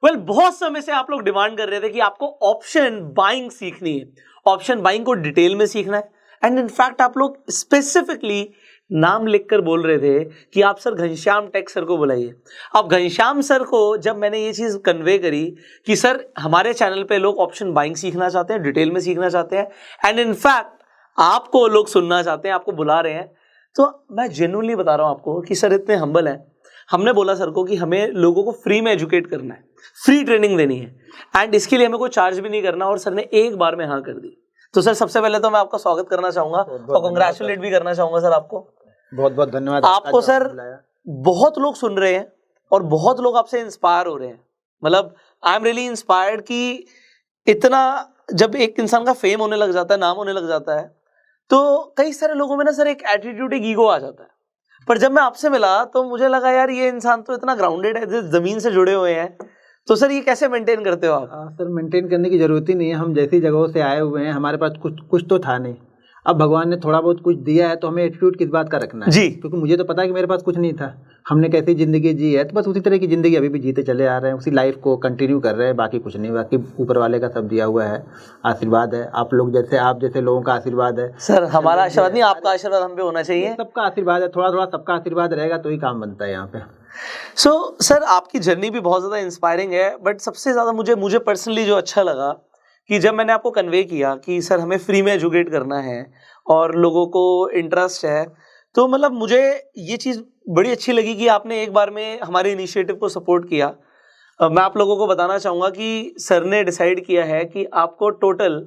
बहुत समय से आप लोग डिमांड कर रहे थे कि आपको ऑप्शन बाइंग सीखनी है, ऑप्शन बाइंग को डिटेल में सीखना है। एंड इनफैक्ट आप लोग स्पेसिफिकली नाम लिखकर बोल रहे थे कि आप सर घनश्याम टेक सर को बुलाइए। अब घनश्याम सर को जब मैंने ये चीज़ कन्वे करी कि सर हमारे चैनल पे लोग ऑप्शन बाइंग सीखना चाहते हैं, डिटेल में सीखना चाहते हैं, एंड इनफैक्ट आपको लोग सुनना चाहते हैं, आपको बुला रहे हैं, तो मैं जेन्युइनली बता रहा हूँ आपको कि सर इतने हम्बल हैं। हमने बोला सर को कि हमें लोगों को फ्री में एजुकेट करना है, फ्री ट्रेनिंग देनी है, एंड इसके लिए हमें कोई चार्ज भी नहीं करना, और सर ने एक बार में हाँ कर दी। तो सर सबसे पहले तो मैं आपका स्वागत करना चाहूंगा और कंग्रेचुलेट भी करना चाहूंगा सर आपको। बहुत बहुत धन्यवाद आपको सर। बहुत लोग सुन रहे हैं और बहुत लोग आपसे इंस्पायर हो रहे हैं, मतलब आई एम रियली इंस्पायर्ड कि इतना जब एक इंसान का फेम होने लग जाता है, नाम होने लग जाता है, तो कई सारे लोगों में ना सर एक एटीट्यूड, एक ईगो आ जाता है। पर जब मैं आपसे मिला तो मुझे लगा यार ये इंसान तो इतना ग्राउंडेड है, जमीन से जुड़े हुए हैं। तो सर ये कैसे मेंटेन करते हो आप? सर मेंटेन करने की जरूरत ही नहीं है, हम जैसी जगहों से आए हुए हैं, हमारे पास कुछ तो था नहीं। अब भगवान ने थोड़ा बहुत कुछ दिया है तो हमें एटीट्यूड किस बात का रखना है जी, क्योंकि मुझे तो पता है कि मेरे पास कुछ नहीं था। हमने कैसी ज़िंदगी जी है तो बस उसी तरह की ज़िंदगी अभी भी जीते चले आ रहे हैं, उसी लाइफ को कंटिन्यू कर रहे हैं, बाकी कुछ नहीं। बाकी ऊपर वाले का सब दिया हुआ है, आशीर्वाद है, आप जैसे लोगों का आशीर्वाद है। सर हमारा आशीर्वाद नहीं, आपका आशीर्वाद हम पे होना चाहिए। सबका आशीर्वाद है, थोड़ा थोड़ा सबका आशीर्वाद रहेगा तो ही काम बनता है यहाँ पे। सो सर आपकी जर्नी भी बहुत ज़्यादा इंस्पायरिंग है, बट सबसे ज़्यादा मुझे पर्सनली जो अच्छा लगा कि जब मैंने आपको कन्वे किया कि सर हमें फ्री में एजुकेट करना है और लोगों को इंटरेस्ट है, तो मतलब मुझे ये चीज़ बड़ी अच्छी लगी कि आपने एक बार में हमारे इनिशिएटिव को सपोर्ट किया। मैं आप लोगों को बताना चाहूँगा कि सर ने डिसाइड किया है कि आपको टोटल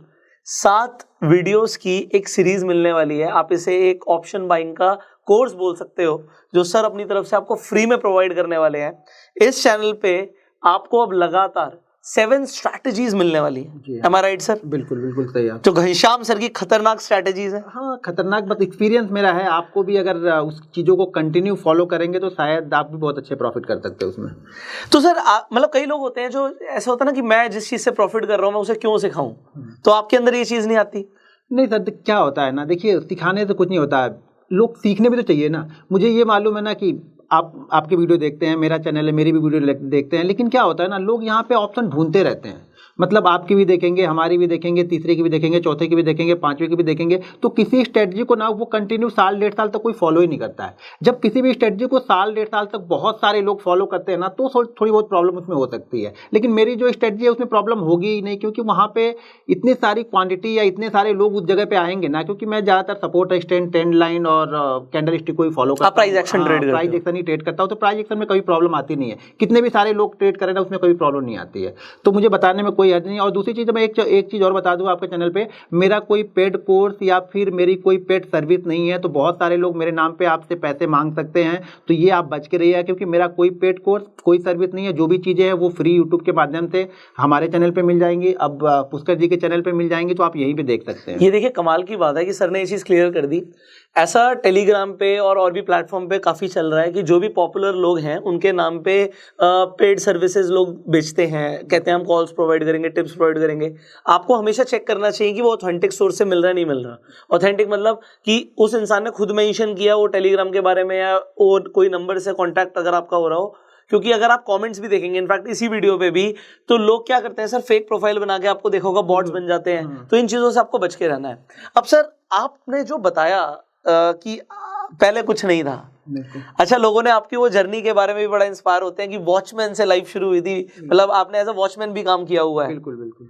7 वीडियोस की एक सीरीज़ मिलने वाली है। आप इसे एक ऑप्शन बाइंग का कोर्स बोल सकते हो, जो सर अपनी तरफ से आपको फ्री में प्रोवाइड करने वाले हैं। इस चैनल पे आपको अब लगातार 7 स्ट्रैटेजीज मिलने वाली है। Am I right, sir? बिल्कुल बिल्कुल सही है। तो घनश्याम सर की खतरनाक स्ट्रैटेजीज है। हाँ खतरनाक, बस एक्सपीरियंस मेरा है, आपको भी अगर उस चीज़ों को कंटिन्यू फॉलो करेंगे तो शायद आप भी बहुत अच्छे प्रॉफिट कर सकते हो उसमें। तो सर मतलब कई लोग होते हैं जो ऐसा होता है ना कि मैं जिस चीज़ से प्रॉफिट कर रहा हूँ मैं उसे क्यों सिखाऊं, तो आपके अंदर ये चीज़ नहीं आती? नहीं सर, क्या होता है ना, देखिए सिखाने से कुछ नहीं होता है, लोग सीखने भी तो चाहिए ना। मुझे ये मालूम है ना कि आपके वीडियो देखते हैं, मेरा चैनल है, मेरी भी वीडियो देखते हैं, लेकिन क्या होता है ना, लोग यहाँ पे ऑप्शन ढूंढते रहते हैं। मतलब आपकी भी देखेंगे, हमारी भी देखेंगे, तीसरे की भी देखेंगे, चौथे की भी देखेंगे, पांचवें की भी देखेंगे, तो किसी स्ट्रेटजी को ना वो कंटिन्यू साल 1.5 साल तक कोई फॉलो ही नहीं करता है। जब किसी भी स्ट्रेटजी को साल 1.5 साल तक बहुत सारे लोग फॉलो करते हैं ना, तो थोड़ी बहुत प्रॉब्लम उसमें हो सकती है। लेकिन मेरी जो स्ट्रेटजी है उसमें प्रॉब्लम होगी ही नहीं, क्योंकि वहाँ पे इतनी सारी क्वांटिटी या इतने सारे लोग उस जगह पे आएंगे ना, क्योंकि मैं ज़्यादातर सपोर्ट स्टैंड, ट्रेंड लाइन और कैंडल स्टिक को ही फॉलो करता हूँ। प्राइस एक्शन ही ट्रेड करता हूँ, तो प्राइस एक्शन में कोई प्रॉब्लम आती नहीं है। कितने भी सारे लोग ट्रेड करें ना, उसमें कोई प्रॉब्लम नहीं आती है, तो मुझे बताने में कोई हर्ज नहीं। और दूसरी चीज़ मैं एक चीज़ और बता दूं आपके चैनल पे, मेरा कोई पेड कोर्स या फिर मेरी कोई पेड सर्विस नहीं है। तो बहुत सारे लोग मेरे नाम पे आपसे पैसे मांग सकते हैं, तो ये आप बच के रहिए, क्योंकि मेरा कोई पेड कोर्स, कोई सर्विस नहीं है। जो भी चीज़ें हैं वो फ्री यूट्यूब के माध्यम से हमारे चैनल पे मिल जाएंगी, अब पुष्कर जी के चैनल पे मिल जाएंगी, तो आप यहीं पे देख सकते हैं। ये देखिए कमाल की बात है कि सर ने ये चीज़ क्लियर कर दी। ऐसा टेलीग्राम पे और भी प्लेटफॉर्म पे काफ़ी चल रहा है कि जो भी पॉपुलर लोग हैं उनके नाम पे पेड सर्विसेज लोग बेचते हैं, कहते हैं हम कॉल्स प्रोवाइड करेंगे, टिप्स प्रोवाइड करेंगे। आपको हमेशा चेक करना चाहिए कि वो ऑथेंटिक सोर्स से मिल रहा है नहीं मिल रहा। ऑथेंटिक मतलब कि उस इंसान ने खुद मेंशन किया वो टेलीग्राम के बारे में, या और कोई नंबर से कॉन्टैक्ट अगर आपका हो रहा हो। क्योंकि अगर आप कमेंट्स भी देखेंगे, इनफैक्ट इसी वीडियो पे भी, तो लोग क्या करते हैं सर, फेक प्रोफाइल बना के आपको देखा होगा बॉट्स बन जाते हैं। तो इन चीज़ों से आपको बच के रहना है। अब सर आपने जो बताया कि पहले कुछ नहीं था, अच्छा लोगों ने आपकी वो जर्नी के बारे में भी बड़ा इंस्पायर होते हैं कि वॉचमैन से लाइफ शुरू हुई थी, मतलब आपने एज अ वॉचमैन भी काम किया हुआ है। बिल्कुल बिल्कुल।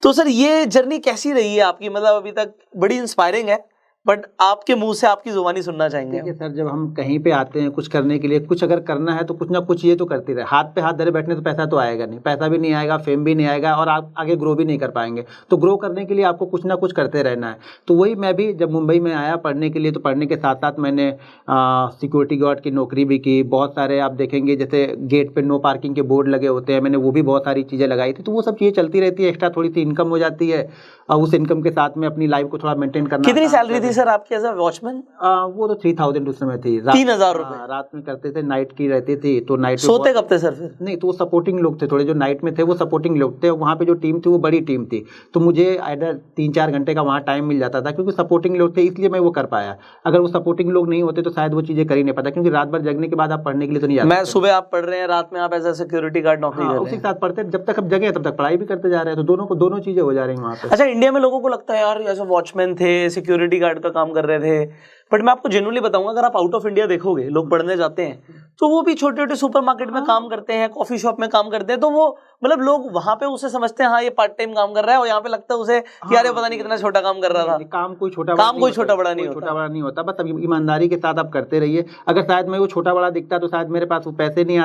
तो सर ये जर्नी कैसी रही है आपकी, मतलब अभी तक बड़ी इंस्पायरिंग है, बट आपके मुंह से आपकी जुबानी सुनना चाहेंगे। देखिए सर, जब हम कहीं पे आते हैं कुछ करने के लिए, कुछ अगर करना है तो कुछ ना कुछ ये तो करते रहे। हाथ पे हाथ धरे बैठने से पैसा तो आएगा नहीं, पैसा भी नहीं आएगा, फेम भी नहीं आएगा, और आप आगे ग्रो भी नहीं कर पाएंगे। तो ग्रो करने के लिए आपको कुछ ना कुछ करते रहना है। तो वही मैं भी जब मुंबई में आया पढ़ने के लिए, तो पढ़ने के साथ साथ मैंने सिक्योरिटी गार्ड की नौकरी भी की। बहुत सारे आप देखेंगे जैसे गेट पे नो पार्किंग के बोर्ड लगे होते हैं, मैंने वो भी बहुत सारी चीज़ें लगाई थी। तो वो सब चीज़ें चलती रहती है, एक्स्ट्रा थोड़ी सी इनकम हो जाती है, और उस इनकम के साथ में अपनी लाइफ को थोड़ा मेंटेन करना। कितनी सैलरी थी सैलरी सर आपकी एज अ वॉचमैन? वो तो 3000 उस समय थी। 3000 रुपए रात में करते थे, नाइट की रहती थी, तो नाइट सोते कब थे सर फिर? नहीं, तो वो सपोर्टिंग लोग थे थोड़े, जो नाइट में थे वो सपोर्टिंग लोग थे। वहाँ पे जो टीम थी वो बड़ी टीम थी, तो मुझे आइडर 3-4 घंटे का वहाँ टाइम मिल जाता था, क्योंकि सपोर्टिंग लोग थे इसलिए मैं वो कर पाया। अगर वो सपोर्टिंग लोग नहीं होते तो शायद वो चीज़ें कर ही नहीं पाता, क्योंकि रात भर जगने के बाद आप पढ़ने के लिए तो नहीं जाते। मैं सुबह आप पढ़ रहे हैं, रात में आप एज अ सिक्योरिटी गार्ड नौकरी कर रहे उसी हैं। साथ पढ़ते, जब तक हम जगह तब तक पढ़ाई भी करते जा रहे हैं, तो दोनों चीजें हो जा रही हैं वहाँ पे। अच्छा, इंडिया में लोगों को लगता है यार ऐसे वॉचमैन थे, सिक्योरिटी गार्ड का काम कर रहे थे, बट मैं आपको जेन्युइनली बताऊंगा, अगर आप आउट ऑफ इंडिया देखोगे, लोग पढ़ने जाते हैं तो वो भी छोटे छोटे सुपरमार्केट में काम करते हैं, कॉफी शॉप में काम करते हैं, तो वो मतलब लोग वहां पे उसे समझते हैं हाँ ये पार्ट टाइम काम कर रहा है, और यहाँ पे लगता है उसे कि यार ये पता नहीं कितना छोटा काम कर रहा था। काम कोई छोटा बड़ा नहीं होता, बस ईमानदारी के साथ आप करते रहिए। अगर शायद मैं वो छोटा बड़ा दिखता तो शायद मेरे पास वो पैसे नहीं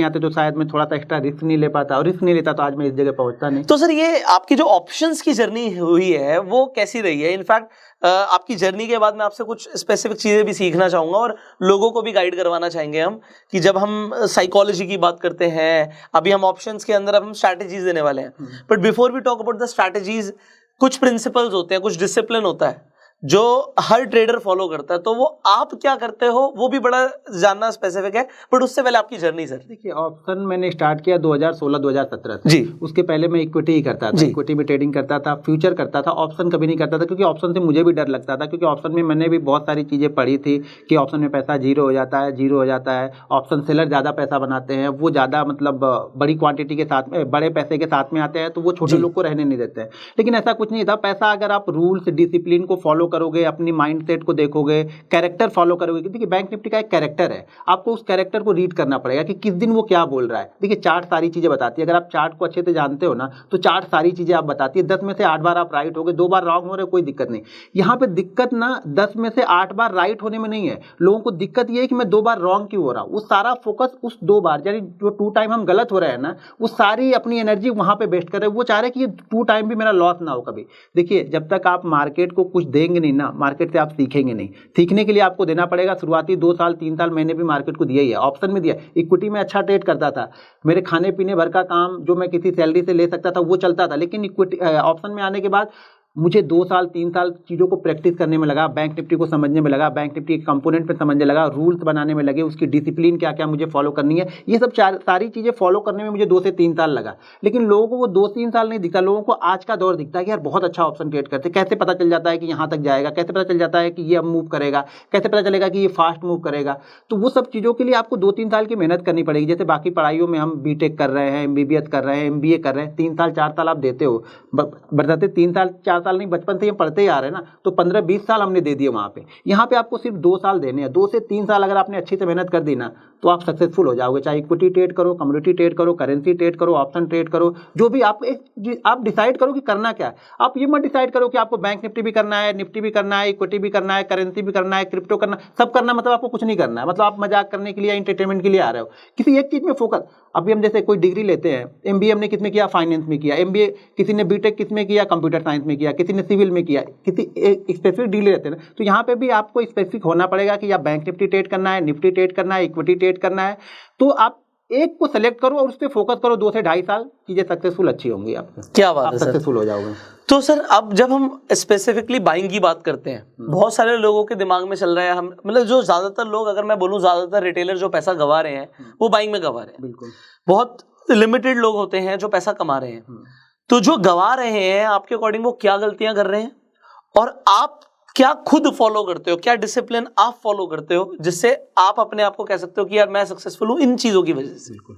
आते तो शायद मैं थोड़ा सा एक्स्ट्रा रिस्क नहीं ले पाता, और रिस्क नहीं लेता तो आज मैं इस जगह पहुंचता नहीं। तो सर ये आपकी जो ऑप्शंस की जर्नी हुई है वो कैसी रही है? इनफैक्ट आपकी जर्नी के बाद मैं आपसे कुछ स्पेसिफिक चीजें भी सीखना चाहूंगा, और लोगों को भी गाइड करवाना चाहेंगे हम, कि जब हम साइकोलॉजी की बात करते हैं, अभी हम ऑप्शंस के अंदर अब हम स्ट्रैटेजीज देने वाले हैं, but before we talk about the strategies, कुछ प्रिंसिपल्स होते हैं, कुछ डिसिप्लिन होता है जो हर ट्रेडर फॉलो करता है, तो वो आप क्या करते हो वो भी बड़ा जानना स्पेसिफिक है, बट उससे पहले आपकी जर्नी सर। देखिए, ऑप्शन मैंने स्टार्ट किया 2016-2017 से जी। उसके पहले मैं इक्विटी ही करता था, इक्विटी में ट्रेडिंग करता था, फ्यूचर करता था, ऑप्शन कभी नहीं करता था, क्योंकि ऑप्शन से मुझे भी डर लगता था, क्योंकि ऑप्शन में मैंने भी बहुत सारी चीज़ें पढ़ी थी कि ऑप्शन में पैसा जीरो हो जाता है, ऑप्शन सेलर ज़्यादा पैसा बनाते हैं, वो ज़्यादा मतलब बड़ी क्वांटिटी के साथ में, बड़े पैसे के साथ में आते हैं, तो वो छोटे लोग को रहने नहीं देते हैं। लेकिन ऐसा कुछ नहीं था, पैसा अगर आप रूल्स डिसिप्लिन को फॉलो करोगे, अपनी माइंडसेट को देखोगे, कैरेक्टर फॉलो करोगे, देखिए बैंक निफ्टी का एक कैरेक्टर है, आपको उस कैरेक्टर को रीड करना पड़ेगा कि किस दिन वो क्या बोल रहा है। देखिए, चार्ट सारी चीजें बताती है, अगर आप चार्ट को अच्छे से जानते हो ना, तो चार्ट सारी चीजें आप बताती है। 10 में से 8 बार आप राइट हो गए, 2 बार रॉन्ग हो रहे, कोई दिक्कत नहीं। यहाँ पे दिक्कत ना 10 में से 8 बार राइट होने में नहीं है, लोगों को दिक्कत ये है कि मैं 2 बार रॉन्ग क्यों हो रहा हूँ। वो सारा फोकस उस 2 बार, यानी जो 2 टाइम हम गलत हो रहे हैं ना, वो सारी अपनी एनर्जी वहां पे वेस्ट कर रहे हैं। वो चाह रहे हैं कि ये 2 टाइम भी मेरा लॉस ना हो कभी। देखिए, जब तक आप मार्केट को कुछ देंगे नहीं ना, मार्केट से आप सीखेंगे नहीं। सीखने के लिए आपको देना पड़ेगा। शुरुआती 2 साल 3 साल मैंने भी मार्केट को दिया ही है, ऑप्शन में दिया। इक्विटी में अच्छा ट्रेड करता था, मेरे खाने पीने भर का काम जो मैं किसी सैलरी से ले सकता था वो चलता था, लेकिन इक्विटी ऑप्शन में आने के बाद मुझे 2 साल 3 साल चीज़ों को प्रैक्टिस करने में लगा, बैंक निफ्टी को समझने में लगा, बैंक निफ्टी के कंपोनेंट पे समझने लगा, रूल्स बनाने में लगे, उसकी डिसिप्लिन क्या क्या मुझे फॉलो करनी है, ये सब सारी चीज़ें फॉलो करने में मुझे 2 से 3 साल लगा। लेकिन लोगों को वो 2-3 साल नहीं दिखता, लोगों को आज का दौर दिखता है कि यार बहुत अच्छा ऑप्शन ट्रेड करते, कैसे पता चल जाता है कि यहाँ तक जाएगा, कैसे पता चल जाता है कि ये अब मूव करेगा, कैसे पता चलेगा कि ये फास्ट मूव करेगा। तो वो सब चीज़ों के लिए आपको 2-3 साल की मेहनत करनी पड़ेगी। जैसे बाकी पढ़ाइयों में हम बीटेक कर रहे हैं, MBBS कर रहे हैं, MBA कर रहे हैं, 3 साल 4 साल आप देते हो, बताते 3 साल 4 साल नहीं, बचपन से पढ़ते ही आ रहे हैं ना, तो 15-20 साल हमने दे दिए वहाँ पे। यहाँ पे आपको सिर्फ 2 साल देने हैं। 2 से 3 साल अगर आपने अच्छी से मेहनत कर दी ना, तो आप सक्सेसफुल हो जाओगे। चाहे इक्विटी ट्रेड करो, कमोडिटी ट्रेड करो, करेंसी ट्रेड करो, ऑप्शन ट्रेड करो, जो भी आप डिसाइड करो कि करना क्या है। आप ये मत डिसाइड करो कि आपको बैंक निफ्टी भी करना है, निफ्टी भी करना है, इक्विटी भी करना है, करेंसी भी करना है, क्रिप्टो करना, सब करना, मतलब आपको कुछ नहीं करना है, मतलब आप मजाक करने के लिए, एंटरटेनमेंट के लिए आ रहे हो। किसी एक चीज में फोकस। अभी हम जैसे कोई डिग्री लेते हैं, MBA हमने किस में किया, फाइनेंस में किया, MBA किसी ने बीटेक किस में किया, कंप्यूटर साइंस में किया, किसी ने सिविल में किया, किसी स्पेसिफिक डिग्री लेते हैं ना, तो यहाँ पे भी आपको स्पेसिफिक होना पड़ेगा कि आप बैंक निफ्टी ट्रेड करना है, निफ्टी ट्रेड करना है, इक्विटी ट्रेड करना है। तो आप एक को सेलेक्ट करो और उस पर फोकस करो। 2 से 2.5 साल चीजें सक्सेसफुल अच्छी होंगी आपकी। क्या बात है सर, सक्सेसफुल हो जाओगे। तो सर अब जब हम स्पेसिफिकली बाइंग की बात करते हैं, बहुत सारे लोगों के दिमाग में चल रहा है, हम मतलब जो ज्यादातर लोग, अगर मैं बोलूं ज्यादातर रिटेलर जो पैसा गंवा रहे हैं वो बाइंग में गंवा रहे हैं। बिल्कुल, बहुत लिमिटेड लोग होते हैं जो पैसा कमा रहे हैं। तो जो गंवा रहे हैं, आपके अकॉर्डिंग वो क्या गलतियां कर रहे हैं, और आप क्या खुद फॉलो करते हो, क्या डिसिप्लिन आप फॉलो करते हो जिससे आप अपने आप को कह सकते हो कि यार मैं सक्सेसफुल हूं इन चीजों की वजह से? बिल्कुल।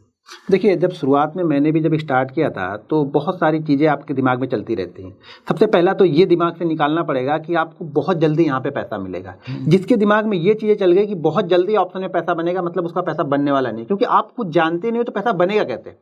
देखिए, जब शुरुआत में मैंने भी जब स्टार्ट किया था तो बहुत सारी चीज़ें आपके दिमाग में चलती रहती हैं। सबसे पहला तो ये दिमाग से निकालना पड़ेगा कि आपको बहुत जल्दी यहाँ पे पैसा मिलेगा। जिसके दिमाग में ये चीज़ें चल गई कि बहुत जल्दी ऑप्शन में पैसा बनेगा, मतलब उसका पैसा बनने वाला नहीं, क्योंकि आप कुछ जानते नहीं हो तो पैसा बनेगा कैसे।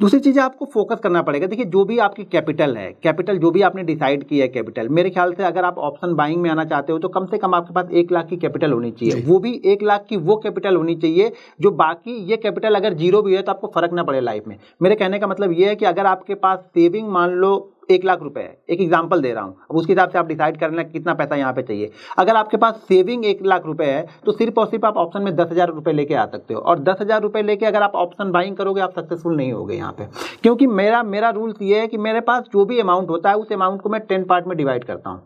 दूसरी चीज़ आपको फोकस करना पड़ेगा। देखिए, जो भी आपकी कैपिटल है, कैपिटल जो भी आपने डिसाइड किया है कैपिटल, मेरे ख्याल से अगर आप ऑप्शन बाइंग में आना चाहते हो तो कम से कम आपके पास 1 लाख की कैपिटल होनी चाहिए। वो भी 1 लाख की वो कैपिटल होनी चाहिए जो, बाकी ये कैपिटल अगर जीरो भी है तो आपको फर्क ना पड़े लाइफ में। मेरे कहने का मतलब ये है कि अगर आपके पास सेविंग मान लो 1 लाख रुपए है, एक एग्जांपल दे रहा हूं, अब उसके हिसाब से आप डिसाइड करना कितना पैसा यहाँ पे चाहिए। अगर आपके पास सेविंग 1 लाख रुपए है तो सिर्फ और सिर्फ आप ऑप्शन में 10,000 रुपए लेके आ सकते हो, और 10,000 रुपए लेके अगर आप ऑप्शन बाइंग करोगे आप सक्सेसफुल नहीं होगे यहाँ पे। क्योंकि मेरा रूल्स ये है कि मेरे पास जो भी अमाउंट होता है उस अमाउंट को मैं 10 पार्ट में डिवाइड करता हूँ।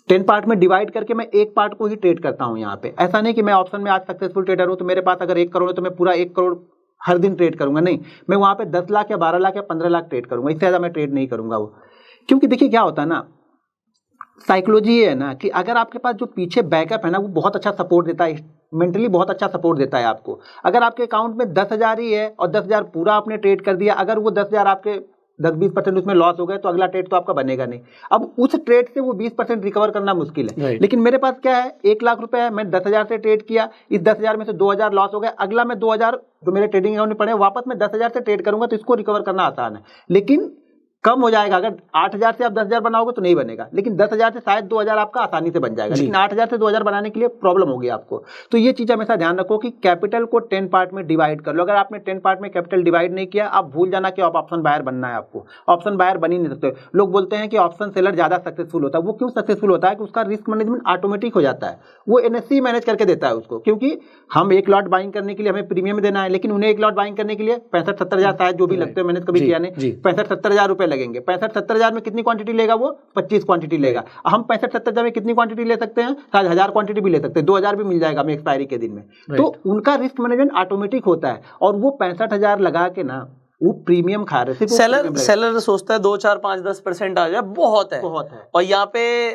10 पार्ट में डिवाइड करके मैं एक पार्ट को ही ट्रेड करता हूँ यहाँ पे। ऐसा नहीं कि मैं ऑप्शन में आज सक्सेसफुल ट्रेडर हूँ तो मेरे पास अगर 1 करोड़ है तो मैं पूरा 1 करोड़ हर दिन ट्रेड करूंगा, नहीं, मैं वहाँ पे 10 लाख या 12 लाख या 15 लाख ट्रेड करूंगा, इससे ज़्यादा मैं ट्रेड नहीं करूंगा वो। क्योंकि देखिए क्या होता है ना, साइकोलॉजी ये है ना कि अगर आपके पास जो पीछे बैकअप है ना वो बहुत अच्छा सपोर्ट देता है, मेंटली बहुत अच्छा सपोर्ट देता है आपको। अगर आपके अकाउंट में 10,000 ही है और 10,000 पूरा आपने ट्रेड कर दिया, अगर वो 10,000 आपके 10-20% उसमें लॉस हो गए तो अगला ट्रेड तो आपका बनेगा नहीं। अब उस ट्रेड से वो 20% रिकवर करना मुश्किल है। लेकिन मेरे पास क्या है, 1 लाख रुपए है, मैं 10,000 से ट्रेड किया, इस 10,000 में से 2,000 लॉस हो गए, अगला मैं 2,000 जो मेरे ट्रेडिंग अकाउंट में पड़े वापस मैं 10,000 से ट्रेड करूंगा, तो इसको रिकवर करना आसान है। लेकिन कम हो जाएगा, अगर 8,000 से आप 10,000 बनाओगे तो नहीं बनेगा, लेकिन 10,000 से शायद 2,000 आपका आसानी से बन जाएगा, लेकिन 8,000 से 2,000 बनाने के लिए प्रॉब्लम होगी आपको। तो ये चीज़ हमेशा ध्यान रखो कि कैपिटल को 10 पार्ट में डिवाइड कर लो। अगर आपने 10 पार्ट में कैपिटल डिवाइड नहीं किया, आप भूल जाना कि आप ऑप्शन बायर बनना है आपको। ऑप्शन बायर बन ही नहीं सकते। लोग बोलते हैं कि ऑप्शन सेलर ज़्यादा सक्सेसफुल होता है। वो क्यों सक्सेसफुल होता है कि उसका रिस्क मैनेजमेंट ऑटोमेटिक हो जाता है, वो NSE मैनेज करके देता है उसको। क्योंकि हम 1 लॉट बाइंग करने के लिए हमें प्रीमियम देना है, लेकिन उन्हें 1 लॉट बाइंग करने के लिए 65-70 हज़ार शायद जो भी लगते हैं, मैंने कभी किया नहीं, 65-70 हज़ार रुपए लगेंगे। 65-70 हज़ार में कितनी क्वांटिटी लेगा वो? 25 क्वांटिटी लेगा। हम 65-70 हज़ार में कितनी क्वांटिटी ले सकते हैं? शायद 1,000 क्वांटिटी भी ले सकते हैं, 2,000 भी मिल जाएगा हमें एक्सपायरी के दिन में। तो उनका रिस्क मैनेजमेंट ऑटोमेटिक होता है और वो 65,000 लगा के ना वो प्रीमियम खा रहे थे। सेलर सोचता है 2, 4, 5, 10% आ जाए बहुत है, और यहाँ पे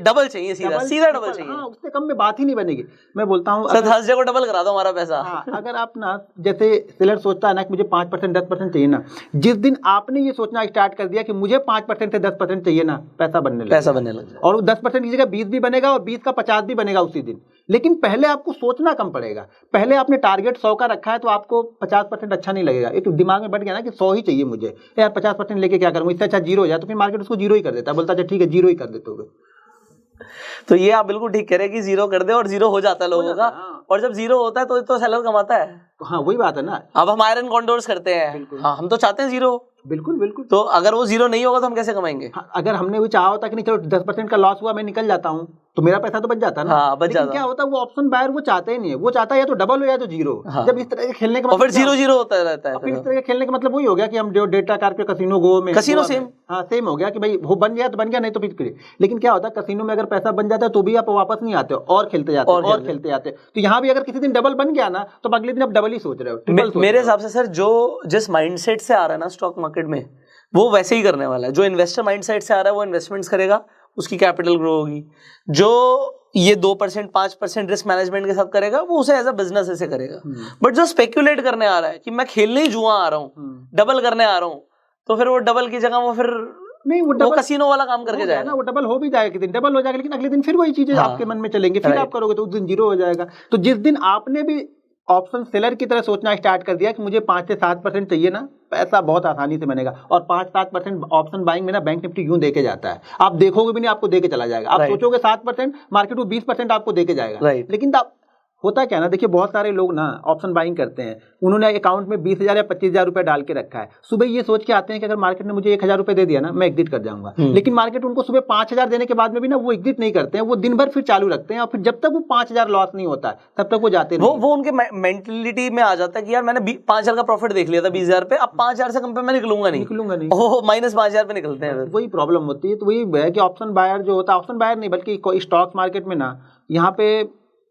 डबल चाहिए, सीधा डबल चाहिए। हाँ, उससे कम में बात ही नहीं बनेगी। मैं बोलता हूँ सर थर्सडे को डबल करा दो हमारा पैसा। हाँ, अगर आप ना, जैसे सेलर सोचता है ना कि मुझे 5% 10% चाहिए ना, जिस दिन आपने ये सोचना स्टार्ट कर दिया कि मुझे 5% से 10% चाहिए ना, पैसा बनने लगा। और 10% की जगह 20 भी बनेगा और 20 का 50 भी बनेगा उसी दिन। लेकिन पहले आपको सोचना कम पड़ेगा। पहले आपने टारगेट 100 का रखा है तो आपको 50% अच्छा नहीं लगेगा। एक दिमाग में बैठ गया ना कि 100 ही चाहिए मुझे, यार 50% लेके क्या करूंगा, इससे अच्छा 0 हो जाए, तो फिर मार्केट उसको 0 ही कर देता है, बोलता है ठीक है 0 ही कर देते हो। तो ये आप बिल्कुल ठीक कह रहे हैं कि 0 कर दे, और 0 हो जाता है लोगों का। और जब 0 होता है तो सेलर कमाता है। हाँ, वही बात है ना। अब हम आयरन कॉन्डोर्स करते हैं, हाँ, हम तो चाहते हैं 0। बिल्कुल। तो अगर वो 0 नहीं होगा तो हम कैसे कमाएंगे? हाँ, अगर हमने भी चाहा होता कि नहीं चलो 10% का लॉस हुआ, मैं निकल जाता हूँ, तो मेरा पैसा तो बच जाता है ना। हाँ, बच जाता। क्या होता है, वो ऑप्शन बायर वो चाहते ही नहीं है, वो चाहता है या तो डबल हो या तो 0। हाँ। जब इस तरह के खेलने का मतलब फिर 0-0 होता रहता है। फिर इस तरह के खेलने का मतलब वही हो गया कि हम जो डेटा कार पे कसिनो गो में, कसिनो सेम, हाँ सेम हो गया कि भाई वो बन गया तो बन गया, नहीं तो फिर। लेकिन क्या होता है, कसिनो में अगर पैसा बन जाता है तो भी आप वापस नहीं आते हो और खेलते जाते हो और खेलते जाते। तो यहाँ भी अगर किसी दिन डबल बन गया ना तो अगले दिन आप डबल ही सोच रहे हो। मेरे हिसाब से सर जो जिस माइंडसेट से आ रहा है ना स्टॉक मार्केट में, वो वैसे ही करने वाला है। जो इन्वेस्टर माइंडसेट से आ रहा है वो इन्वेस्टमेंट्स करेगा, उसकी कैपिटल ग्रो होगी। जो ये 2% 5% रिस्क मैनेजमेंट के साथ करेगा वो उसे एज अ बिजनेस ऐसे करेगा। बट जो स्पेक्यूलेट करने आ रहा है कि मैं खेलने ही जुआ आ रहा हूँ, डबल करने आ रहा हूँ, तो फिर वो डबल की जगह वो फिर नहीं, वो कसिनो वाला काम करके जाएगा ना। वो डबल हो भी जाएगा, किसी दिन डबल हो जाएगा, लेकिन अगले दिन फिर वही चीजें आपके मन में चलेंगे, फिर आप करोगे तो उस दिन 0 हो जाएगा। तो जिस दिन आपने भी ऑप्शन सेलर की तरह सोचना स्टार्ट कर दिया कि मुझे 5 से 7% चाहिए ना, पैसा बहुत आसानी से बनेगा। और 5-7% ऑप्शन बाइंग में ना बैंक निफ्टी यूं देके जाता है, आप देखोगे भी नहीं, आपको देके चला जाएगा। आप सोचोगे 7%, मार्केट वो 20% आपको देके जाएगा। लेकिन होता क्या ना, देखिए बहुत सारे लोग ना ऑप्शन बाइंग करते हैं, उन्होंने अकाउंट में 20,000 या 25,000 रुपए डाल के रखा है। सुबह ये सोच के आते हैं कि अगर मार्केट ने मुझे 1,000 रुपए दे दिया ना, मैं एग्जिट कर जाऊंगा। लेकिन मार्केट उनको सुबह 5,000 देने के बाद में भी ना वो एग्जिट नहीं करते हैं, वो दिन भर फिर चालू रखते हैं, और फिर जब तक वो 5,000 लॉस नहीं होता है तब तक वो जाते नहीं। वो उनके मेंटलिटी में आ जाता है कि यार मैंने 5,000 का प्रॉफिट देख लिया था 20,000 पे, अब 5,000 से कम पे मैं निकलूंगा नहीं। ओह, -5,000 पे निकलते हैं, वही प्रॉब्लम होती है। तो वही है कि ऑप्शन बायर जो होता है, ऑप्शन बायर नहीं बल्कि स्टॉक मार्केट में ना, यहाँ पे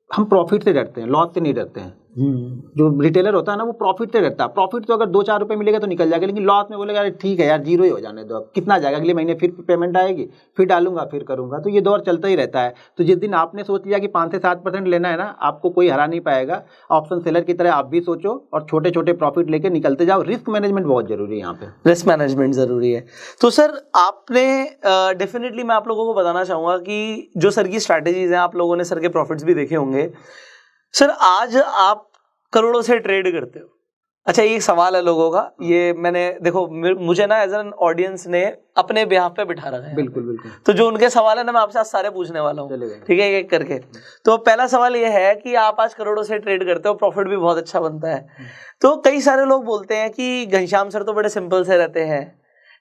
हम प्रॉफिट से डरते हैं, लॉस से नहीं डरते हैं। जो रिटेलर होता है ना वो प्रॉफिट से डरता है। प्रॉफिट तो अगर 2-4 रुपए मिलेगा तो निकल जाएगा, लेकिन लॉस में बोलेगा ठीक है यार 0 ही हो जाने दो, अब कितना जाएगा, अगले महीने फिर पेमेंट आएगी, फिर डालूंगा, फिर करूंगा। तो ये दौर चलता ही रहता है। तो जिस दिन आपने सोच लिया कि 5 से 7% लेना है ना, आपको कोई हरा नहीं पाएगा। ऑप्शन सेलर की तरह आप भी सोचो और छोटे छोटे प्रॉफिट लेके निकलते जाओ। रिस्क मैनेजमेंट बहुत जरूरी है यहाँ पे, रिस्क मैनेजमेंट जरूरी है। तो सर आपने डेफिनेटली मैं आप लोगों को बताना चाहूंगा कि जो सर की स्ट्रैटेजीज हैं, आप लोगों ने सर के प्रॉफिट्स भी देखे होंगे। सर आज आप करोड़ों से ट्रेड करते हो। अच्छा, एक सवाल है लोगों का, ये मैंने देखो मुझे ना एज एन ऑडियंस ने अपने बिहाफ पे बिठा रखा है। बिल्कुल। तो जो उनके सवाल है ना, मैं आपसे आज सारे पूछने वाला हूँ, ठीक है, एक करके। तो पहला सवाल ये है कि आप आज करोड़ों से ट्रेड करते हो, प्रॉफिट भी बहुत अच्छा बनता है। तो कई सारे लोग बोलते हैं कि घनश्याम सर तो बड़े सिंपल से रहते हैं,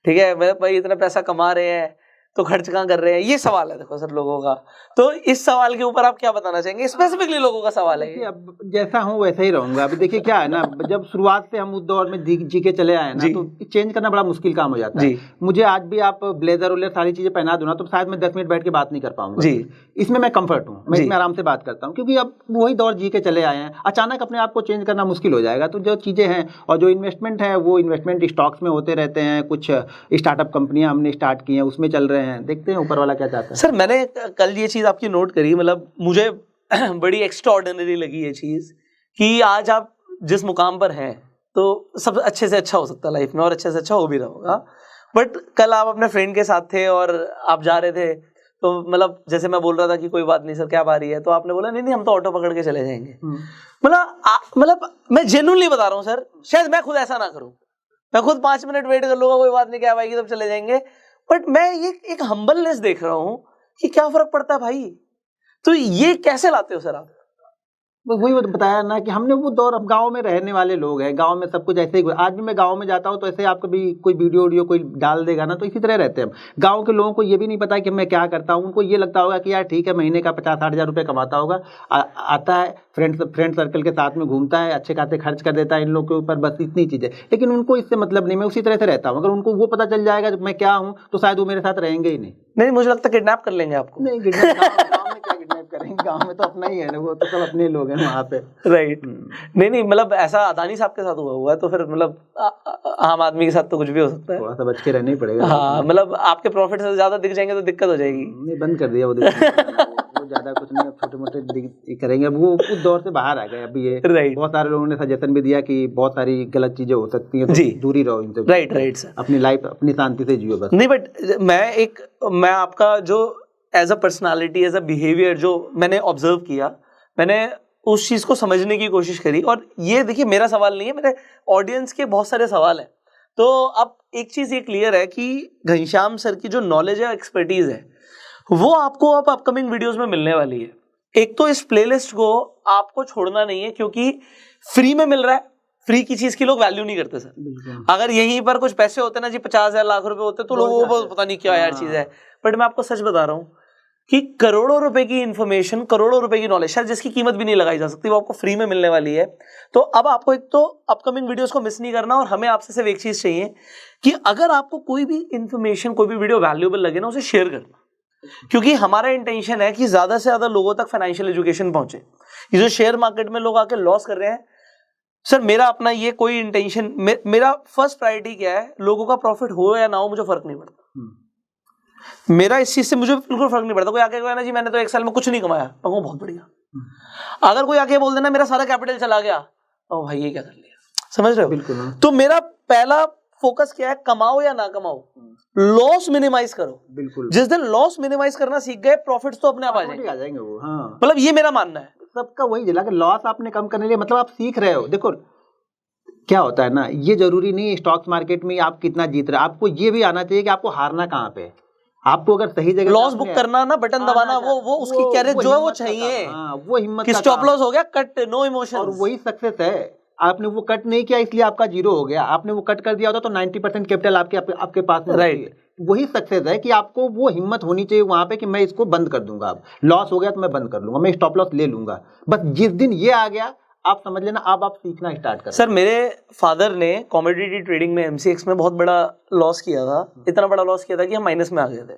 ठीक है, मेरे भाई इतना पैसा कमा रहे हैं, तो खर्च कहाँ कर रहे हैं, ये सवाल है देखो सर लोगों का। तो इस सवाल के ऊपर आप क्या बताना चाहेंगे, स्पेसिफिकली लोगों का सवाल है ये। अब जैसा हूँ वैसा ही रहूंगा। अभी देखिए क्या है ना, जब शुरुआत से हम उस दौर में जी के चले आए ना, तो चेंज करना बड़ा मुश्किल काम हो जाता है। मुझे आज भी आप ब्लेजर उलेजर सारी चीजें पहना दो ना, तो शायद मैं 10 मिनट बैठ के बात नहीं कर पाऊंगा। इसमें मैं कंफर्ट हूँ, मैं इसमें आराम से बात करता हूँ, क्योंकि अब वही दौर जी के चले आए हैं। अचानक अपने आप को चेंज करना मुश्किल हो जाएगा। तो जो चीजें हैं और जो इन्वेस्टमेंट है, वो इन्वेस्टमेंट स्टॉक्स में होते रहते हैं। कुछ स्टार्टअप कंपनियां हमने स्टार्ट की हैं, उसमें चल रहे हैं, देखते हैं ऊपर वाला क्या चाहता है। सर मैंने कल ये चीज आपकी नोट करी, मतलब मुझे बड़ी एक्स्ट्राऑर्डिनरी लगी ये चीज कि आज आप जिस मुकाम पर हैं तो सब अच्छे से अच्छा हो सकता है लाइफ में, और अच्छे से अच्छा हो भी रहा होगा। बट कल आप अपने फ्रेंड के साथ थे और आप जा रहे थे, तो मतलब जैसे मैं बोल रहा था कि कोई बात नहीं सर क्या बारी है, तो आपने बोला नहीं हम तो ऑटो पकड़ के चले जाएंगे। मतलब मैं जेन्युइनली बता रहा हूँ सर, शायद मैं खुद ऐसा ना करूँ, मैं खुद 5 मिनट वेट कर लूंगा, कोई बात नहीं क्या आएगी तब चले जाएंगे। बट मैं ये एक हम्बलनेस देख रहा हूँ कि क्या फर्क पड़ता है भाई। तो ये कैसे लाते हो सर आप? बस वही बताया ना कि हमने वो दौर, अब गांव में रहने वाले लोग हैं, गांव में सब कुछ ऐसे ही। आज भी मैं गांव में जाता हूं तो ऐसे आपको भी कोई वीडियो कोई डाल देगा ना, तो इसी तरह रहते हैं हम। गांव के लोगों को ये भी नहीं पता कि मैं क्या करता हूं। उनको ये लगता होगा कि यार ठीक है, महीने का 50-60 हज़ार रुपये कमाता होगा, आता है फ्रेंड सर्कल के साथ में घूमता है, अच्छे खाते खर्च कर देता है इन लोगों के ऊपर, बस इतनी चीज़ें। लेकिन उनको इससे मतलब नहीं, मैं उसी तरह से रहता हूँ। अगर उनको वो पता चल जाएगा मैं क्या हूँ, तो शायद वो मेरे साथ रहेंगे ही नहीं। मुझे लगता है किडनैप कर लेंगे आपको। नहीं, गाँव में क्या किडनैप करेंगे, गाँव में तो अपना ही है ना, वो तो सब अपने लोग हैं वहाँ पे। राइट। नहीं मतलब ऐसा अदानी साहब के साथ हुआ है, तो फिर मतलब आम आदमी के साथ तो कुछ भी हो सकता है। थोड़ा सा बच के रहना ही पड़ेगा। हाँ, मतलब आपके प्रॉफिट से ज्यादा दिख जाएंगे तो दिक्कत हो जाएगी। नहीं, बंद कर दिया वो ज्यादा कुछ नहीं, अब छोटे मोटे करेंगे। अब वो उस दौर से बाहर आ गए। अभी ये बहुत सारे लोगों ने सजेशन भी दिया कि बहुत सारी गलत चीजें हो सकती हैं, तो दूरी रहो इनसे। राइट सर, अपनी लाइफ अपनी शांति से जियो बस। नहीं बट मैं आपका जो as a personality, as a behaviour जो मैंने ऑब्जर्व किया, मैंने उस चीज को समझने की कोशिश करी। और ये देखिए मेरा सवाल नहीं है, मेरे ऑडियंस के बहुत सारे सवाल हैं। तो अब एक चीज ये क्लियर है कि घनश्याम सर की जो नॉलेज है, एक्सपर्टीज है, वो आपको अब अपकमिंग वीडियोस में मिलने वाली है। एक तो इस प्लेलिस्ट को आपको छोड़ना नहीं है, क्योंकि फ्री में मिल रहा है। फ्री की चीज की लोग वैल्यू नहीं करते सर। अगर यहीं पर कुछ पैसे होते ना जी, 50,000 लाख रुपए होते, तो लोगों को पता नहीं क्या यार चीज है। बट मैं आपको सच बता रहा हूं कि करोड़ों रुपए की इंफॉर्मेशन, करोड़ों रुपए की नॉलेज, शायद जिसकी कीमत भी नहीं लगाई जा सकती, वो आपको फ्री में मिलने वाली है। तो अब आपको एक तो अपकमिंग वीडियोस को मिस नहीं करना, और हमें आपसे सिर्फ एक चीज चाहिए कि अगर आपको कोई भी इंफॉर्मेशन, कोई भी वीडियो वैल्यूएबल लगे ना, उसे शेयर करना। क्योंकि हमारा इंटेंशन है कि ज्यादा से ज्यादा लोगों तक फाइनेंशियल एजुकेशन पहुंचे। ये जो शेयर मार्केट में लोग आके लॉस कर रहे हैं सर, मेरा अपना ये कोई इंटेंशन, मेरा फर्स्ट प्रायोरिटी क्या है, लोगों का प्रॉफिट हो या ना हो मुझे फर्क नहीं पड़ता। मेरा इस चीज से मुझे बिल्कुल फर्क नहीं पड़ता। कोई आके कहे ना जी मैंने तो 1 साल में कुछ नहीं कमाया, मैं कहूँ बहुत बढ़िया। अगर कोई आके बोल देना मेरा सारा कैपिटल चला गया, तो भाई ये क्या कर लिया, समझ रहे हो? बिल्कुल। तो मेरा पहला फोकस क्या है, कमाओ या ना कमाओ, लॉस मिनिमाइज करो। बिल्कुल। जिस दिन लॉस मिनिमाइज करना सीख गए, प्रॉफिट्स तो अपने आप आ जाएंगे वो। हाँ, मतलब ये मेरा मानना है। सबका वही जिला, लॉस आपने कम करने लिए मतलब आप सीख रहे हो। देखो क्या होता है ना, ये जरूरी नहीं है स्टॉक मार्केट में आप कितना जीत रहे हो, आपको ये भी आना चाहिए कि आपको हारना कहाँ पे। आपको अगर सही जगह लॉस बुक करना ना, बटन दबाना, वो उसकी कैरेज जो है वो चाहिए। वो हिम्मत कि स्टॉप लॉस हो गया, कट, नो इमोशन। और वही सक्सेस है। आपने वो कट नहीं किया इसलिए आपका 0 हो गया। आपने वो कट कर दिया होता तो 90% कैपिटल आपके पास में होती है। वही सक्सेस है कि आपको वो हिम्मत होनी चाहिए वहां पे कि मैं इसको बंद कर दूंगा। अब लॉस हो गया तो मैं बंद कर लूंगा, मैं स्टॉप लॉस ले लूंगा। बस जिस दिन ये आ गया, आप समझ लेना अब आप सीखना स्टार्ट कर। सर मेरे फादर ने कमोडिटी ट्रेडिंग में, MCX में बहुत बड़ा लॉस किया था। इतना बड़ा लॉस किया था कि हम माइनस में आ गए थे।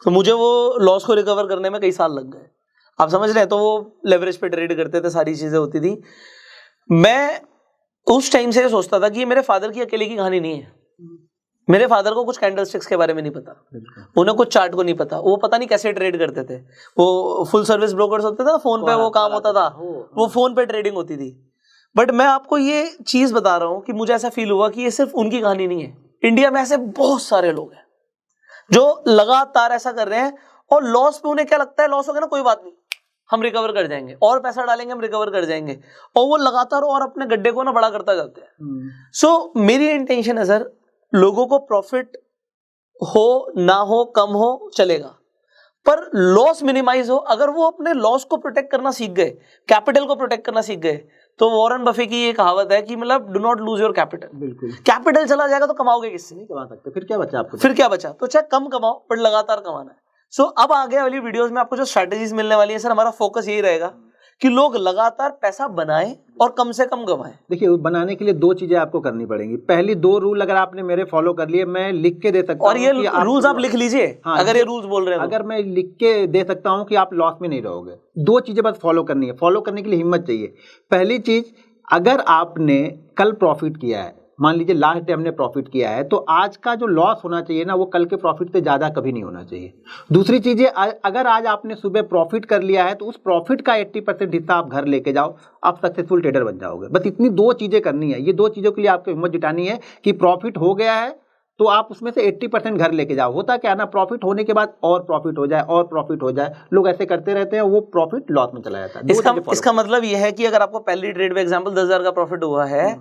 तो मुझे वो लॉस को रिकवर करने में कई साल लग गए, आप समझ रहे हैं। तो वो लेवरेज पे ट्रेड करते थे, सारी चीजें होती थी। मैं उस टाइम से सोचता था कि ये मेरे फादर की अकेले की कहानी नहीं है। मेरे फादर को कुछ कैंडलस्टिक्स के बारे में नहीं पता, उन्हें कुछ चार्ट को नहीं पता, वो पता नहीं कैसे ट्रेड करते थे। वो फुल सर्विस ब्रोकर्स होते थे ना, फोन पे वो काम होता था, वो फोन पे ट्रेडिंग होती थी। बट मैं आपको ये चीज बता रहा हूं कि मुझे ऐसा फील हुआ कि ये सिर्फ उनकी कहानी नहीं है। इंडिया में ऐसे बहुत सारे लोग हैं जो लगातार ऐसा कर रहे हैं, और लॉस पे उन्हें क्या लगता है, लॉस हो गया ना कोई बात नहीं, हम रिकवर कर जाएंगे, और पैसा डालेंगे हम रिकवर कर जाएंगे, और वो लगातार और अपने गड्ढे को ना बड़ा करता जाते हैं। सो मेरी इंटेंशन है सर, लोगों को प्रॉफिट हो ना हो, कम हो चलेगा, पर लॉस मिनिमाइज हो। अगर वो अपने लॉस को प्रोटेक्ट करना सीख गए, कैपिटल को प्रोटेक्ट करना सीख गए, तो वॉरेन बफे की ये कहावत है कि मतलब do not lose your capital. बिल्कुल कैपिटल चला जाएगा तो कमाओगे किससे? नहीं कमा सकते, फिर क्या बचा आपको? फिर क्या बचा? तो चाहे कम कमाओ पर लगातार कमाना है। सो अब आगे वाली वीडियोस में आपको जो स्ट्रेटेजीज मिलने वाली है सर, हमारा फोकस यही रहेगा कि लोग लगातार पैसा बनाएं और कम से कम कमाएं। देखिए बनाने के लिए दो चीजें आपको करनी पड़ेंगी। पहली दो रूल अगर आपने मेरे फॉलो कर लिए, मैं लिख के दे सकता हूं, और ये रूल्स आप लिख लीजिए। हाँ, अगर ये रूल्स बोल रहे हैं अगर मैं लिख के दे सकता हूं कि आप लॉस में नहीं रहोगे। दो चीजें बस फॉलो करनी है। फॉलो करने के लिए हिम्मत चाहिए। पहली चीज, अगर आपने कल प्रॉफिट किया है, मान लीजिए लास्ट डे हमने प्रॉफिट किया है, तो आज का जो लॉस होना चाहिए ना, वो कल के प्रॉफिट से ज्यादा कभी नहीं होना चाहिए। दूसरी चीज है, अगर आज आपने सुबह प्रॉफिट कर लिया है तो उस प्रॉफिट का 80% हिस्सा आप घर लेके जाओ, आप सक्सेसफुल ट्रेडर बन जाओगे। बस इतनी दो चीजें करनी है। ये दो चीजों के लिए आपको हिम्मत जुटानी है कि प्रॉफिट हो गया है तो आप उसमें से 80% घर लेके जाओ। होता क्या ना, प्रॉफिट होने के बाद और प्रॉफिट हो जाए और प्रॉफिट हो जाए, लोग ऐसे करते रहते हैं, वो प्रॉफिट लॉस में चला जाता है। इसका मतलब ये है कि अगर आपको पहली ट्रेड में एग्जांपल 10,000 का प्रॉफिट हुआ है,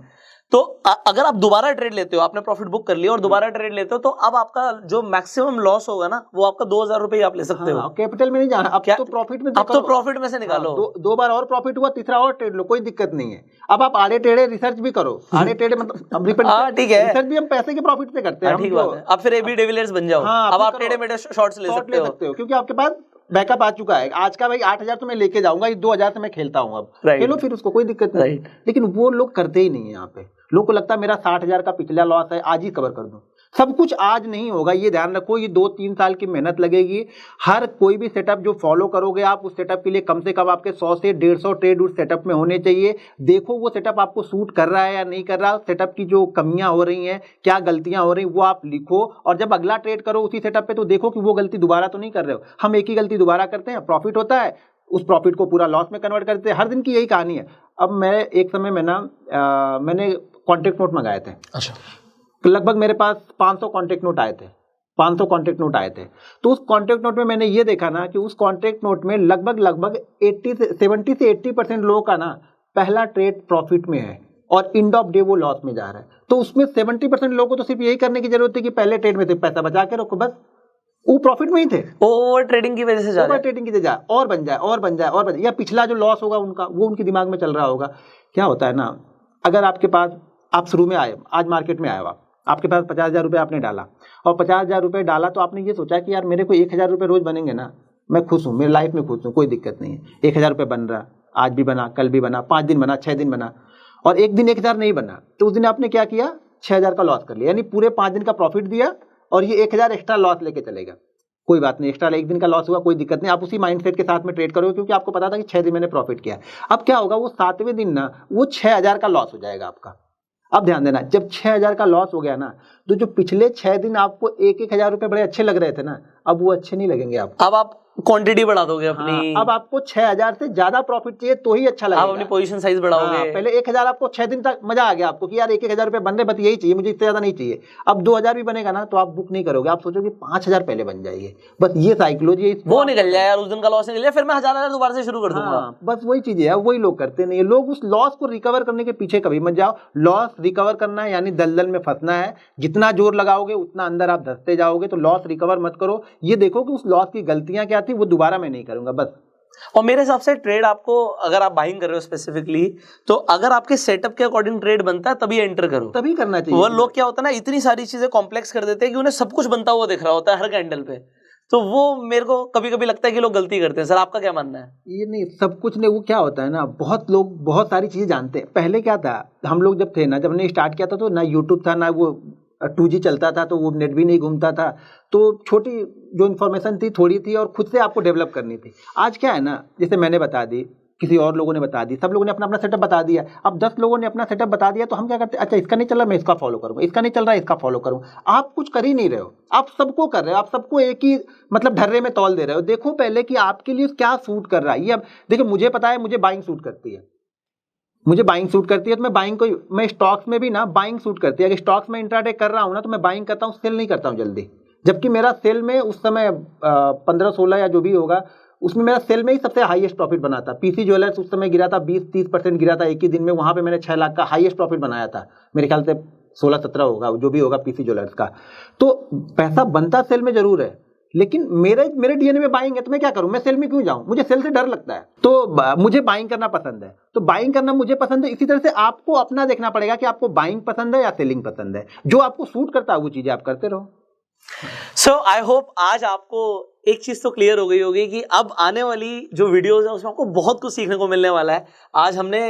तो अगर आप दोबारा ट्रेड लेते हो, आपने प्रॉफिट बुक कर लिया और दोबारा ट्रेड लेते हो, तो अब आपका जो मैक्सिमम लॉस होगा ना, वो आपका 2,000 रुपए आप ले सकते हो। कैपिटल में नहीं जाना, अब तो प्रॉफिट में, अब तो प्रॉफिट में से निकालो। दो बार और प्रॉफिट हुआ, तीसरा और ट्रेड लो, कोई दिक्कत नहीं है। अब आप आड़े टेढ़े रिसर्च भी करो। आड़े टेढ़े मतलब ठीक है, रिसर्च भी हम पैसे के प्रॉफिट से करते हैं। ठीक बात है। अब फिर एबी डिविलियर्स बन जाओ। अब आप टेढ़े मेढ़े शॉर्ट्स ले सकते हो, क्योंकि आपके पास बैकअप आ चुका है। आज का भाई 8,000 तो मैं लेके जाऊंगा, इस 2,000 से मैं खेलता हूँ, अब खेलो फिर, उसको कोई दिक्कत नहीं। लेकिन वो लोग करते ही नहीं है। यहाँ पे लोगों को लगता है मेरा 60,000 का पिछला लॉस है, आज ही कवर कर दूं। सब कुछ आज नहीं होगा, ये ध्यान रखो। ये 2-3 साल की मेहनत लगेगी। हर कोई भी सेटअप जो फॉलो करोगे आप, उस सेटअप के लिए कम से कम आपके 100 से 150 ट्रेड उस सेटअप में होने चाहिए। देखो वो सेटअप आपको सूट कर रहा है या नहीं कर रहा। सेटअप की जो कमियां हो रही हैं, क्या गलतियां हो रही, वो आप लिखो। और जब अगला ट्रेड करो उसी सेटअप पे, तो देखो कि वो गलती दोबारा तो नहीं कर रहे हो। हम एक ही गलती दोबारा करते हैं, प्रॉफिट होता है, उस प्रॉफिट को पूरा लॉस में कन्वर्ट करते हैं। हर दिन की यही कहानी है। अब मैं एक समय में ना मैंने कॉन्टेक्ट नोट मंगाए थे। अच्छा। लगभग मेरे पास 500 कॉन्टेक्ट नोट आए थे। 500 कॉन्टेक्ट नोट आए थे। तो उस कॉन्टेक्ट नोट में मैंने ये देखा ना कि उस कॉन्टेक्ट नोट में लगभग 70 से 80% लोगों का ना पहला ट्रेड प्रॉफिट में है और एंड ऑफ डे वो लॉस में जा रहा है। तो उसमें 70% लोगों को तो सिर्फ यही करने की जरूरत है कि पहले ट्रेड में से पैसा बचा के रखो, बस वो प्रॉफिट में ही थे। ओवर ट्रेडिंग की वजह से जा रहे हैं। ओवर ट्रेडिंग की वजह से और बन जाए और बन जाए और बन जाए, या पिछला जो लॉस होगा उनका, वो उनके दिमाग में चल रहा होगा। क्या होता है ना, अगर आपके पास, आप शुरू में आए, आज मार्केट में आए हो, आपके पास 50,000 रुपये आपने डाला, और 50,000 रुपये डाला तो आपने ये सोचा कि यार मेरे को 1,000 रुपये रोज बनेंगे ना, मैं खुश हूँ, मेरी लाइफ में खुश हूँ, कोई दिक्कत नहीं है। 1,000 रुपये बन रहा, आज भी बना, कल भी बना, 5 दिन बना, 6 दिन बना, और एक दिन 1,000 नहीं बना, तो उस दिन आपने क्या किया, 6,000 का लॉस कर लिया। यानी पूरे 5 दिन का प्रॉफिट दिया और ये 1,000 एक्स्ट्रा लॉस लेके चलेगा। कोई बात नहीं, एक्स्ट्रा एक दिन का लॉस हुआ, कोई दिक्कत नहीं, आप उसी माइंडसेट के साथ में ट्रेड करोगे, क्योंकि आपको पता था कि 6 दिन मैंने प्रॉफिट किया। अब क्या होगा, वो 7वें दिन ना वो 6,000 का लॉस हो जाएगा आपका। अब ध्यान देना, जब 6,000 का लॉस हो गया ना, तो जो पिछले 6 दिन आपको 1,000 रुपए बड़े अच्छे लग रहे थे ना, अब वो अच्छे नहीं लगेंगे आपको। अब आप क्वांटिटी बढ़ा दोगे अपनी। हाँ, अब आपको 6,000 से ज्यादा प्रॉफिट चाहिए तो ही अच्छा लगेगा। आप अपनी पोजीशन साइज बढ़ाओगे। हाँ, पहले 1,000 आपको 6 दिन तक मजा आ गया आपको कि यार 1,000 रुपए बन रहे, बस यही चाहिए मुझे, इससे ज्यादा नहीं चाहिए। अब 2,000 भी बनेगा ना तो आप बुक नहीं करोगे, आप सोचोगे 5,000 पहले बन जाइए। बस ये साइकोलॉजी, वो निकल जाए यार, उस दिन का लॉस निकल जाए, फिर मैं 1,000 दोबारा से शुरू कर दूंगा। बस वही चीज है, वही लोग करते नहीं। लोग उस लॉस को रिकवर करने के पीछे कभी मत जाओ। लॉस रिकवर करना है यानी दलदल में फंसना है। जितना जोर लगाओगे उतना अंदर आप धंसते जाओगे। तो लॉस रिकवर मत करो, ये देखो कि उस लॉस की गलतियां क्या थी, वो दोबारा मैं नहीं करूंगा, बस। और मेरे हिसाब से ट्रेड आपको, अगर आप बाइंग कर रहे हो स्पेसिफिकली, तो अगर आपके सेटअप के अकॉर्डिंग ट्रेड बनता है तभी एंटर करो, तभी करना चाहिए। वो लोग क्या होता है ना, इतनी सारी चीजें कॉम्प्लेक्स कर देते हैं कि उन्हें सब कुछ बनता हुआ दिख रहा होता है हर कैंडल पे। तो वो मेरे को कभी कभी लगता है कि लोग गलती करते हैं। सर आपका क्या मानना है? ये नहीं, सब कुछ नहीं, वो क्या होता है ना, बहुत लोग बहुत सारी चीजें जानते हैं। पहले क्या था, हम लोग जब थे ना, जब हमने स्टार्ट किया था तो ना यूट्यूब था, ना वो 2G चलता था, तो वो नेट भी नहीं घूमता था। तो छोटी जो इन्फॉर्मेशन थी थोड़ी थी और खुद से आपको डेवलप करनी थी। आज क्या है ना, जैसे मैंने बता दी, किसी और लोगों ने बता दी, सब लोगों ने अपना अपना सेटअप बता दिया। अब 10 लोगों ने अपना सेटअप बता दिया तो हम क्या करते हैं, अच्छा इसका नहीं चल रहा, मैं इसका फॉलो करूंगा, इसका नहीं चल रहा, इसका फॉलो करूंगा। आप कुछ कर ही नहीं रहे हो, आप सबको कर रहे हो, आप सबको एक ही मतलब ढर्रे में तौल दे रहे हो। देखो पहले कि आपके लिए क्या सूट कर रहा है। ये अब देखो, मुझे पता है मुझे बाइंग सूट करती है, मुझे बाइंग सूट करती है, तो मैं बाइंग को, मैं स्टॉक्स में भी ना बाइंग सूट करती है। अगर स्टॉक्स में इंट्राडे कर रहा हूँ ना, तो मैं बाइंग करता हूँ, सेल नहीं करता हूँ जल्दी। जबकि मेरा सेल में उस समय 15-16 या जो भी होगा, उसमें मेरा सेल में ही सबसे हाईएस्ट प्रॉफिट बना था। पीसी ज्वेलर्स उस समय गिरा था, 20-30% गिरा था एक ही दिन में। वहां पे मैंने 6 लाख का हाईएस्ट प्रॉफिट बनाया था, मेरे ख्याल से 16-17 होगा, जो भी होगा पीसी ज्वेलर्स का। तो पैसा बनता सेल में जरूर है, लेकिन मेरे डीएनए में बाइंग है, तो मैं क्या करूं? मैं सेल में क्यों जाऊं? मुझे सेल से डर लगता है, तो मुझे बाइंग करना पसंद है, तो बाइंग करना मुझे पसंद है। इसी तरह से आपको अपना देखना पड़ेगा कि आपको बाइंग पसंद है या सेलिंग पसंद है। जो आपको सूट करता है वो चीजें आप करते रहो। सो आई होप आज आपको एक चीज तो क्लियर हो गई होगी कि अब आने वाली जो वीडियोस है उसमें आपको बहुत कुछ सीखने को मिलने वाला है। आज हमने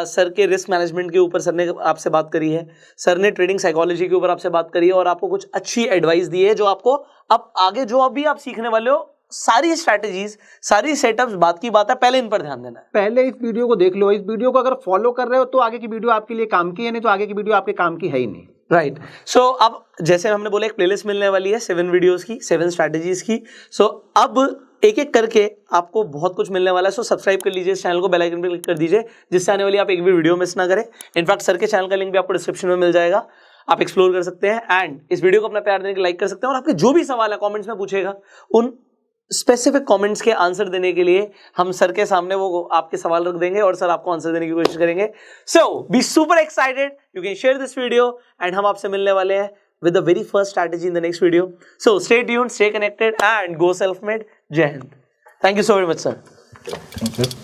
सर के रिस्क मैनेजमेंट के ऊपर सर ने आपसे बात करी है, सर ने ट्रेडिंग साइकोलॉजी के ऊपर आपसे बात करी है और आपको कुछ अच्छी एडवाइस दी है जो आपको अब आगे जो अभी आप सीखने वाले हो सारी स्ट्रैटेजीज, सारी सेटअप्स, बात की बात है, पहले इन पर ध्यान देना है। पहले इस वीडियो को देख लो, इस वीडियो को अगर फॉलो कर रहे हो तो आगे की वीडियो आपके लिए काम की है, नहीं तो आगे की वीडियो आपके काम की है ही नहीं। राइट। सो अब जैसे हमने बोला एक प्लेलिस्ट मिलने वाली है 7 वीडियोस की, 7 स्ट्रैटेजीज की। सो अब एक एक करके आपको बहुत कुछ मिलने वाला है। सो सब्सक्राइब कर लीजिए इस चैनल को, बेल आइकन पे क्लिक कर दीजिए जिससे आने वाली आप एक भी वीडियो मिस ना करें। इनफैक्ट सर के चैनल का लिंक भी आपको डिस्क्रिप्शन में मिल जाएगा, आप एक्सप्लोर कर सकते हैं एंड इस वीडियो को अपना प्यार देने के लाइक कर सकते हैं। और आपके जो भी सवाल है कमेंट्स में पूछेगा, उन स्पेसिफिक कमेंट्स के आंसर देने के लिए हम सर के सामने वो आपके सवाल रख देंगे और सर आपको आंसर देने की कोशिश करेंगे। So be super excited, you can share this video and हम आपसे मिलने वाले हैं with the very first strategy in the next video. So stay tuned, stay connected and go self-made. Jai Hind. Thank you so very much, sir. Thank you.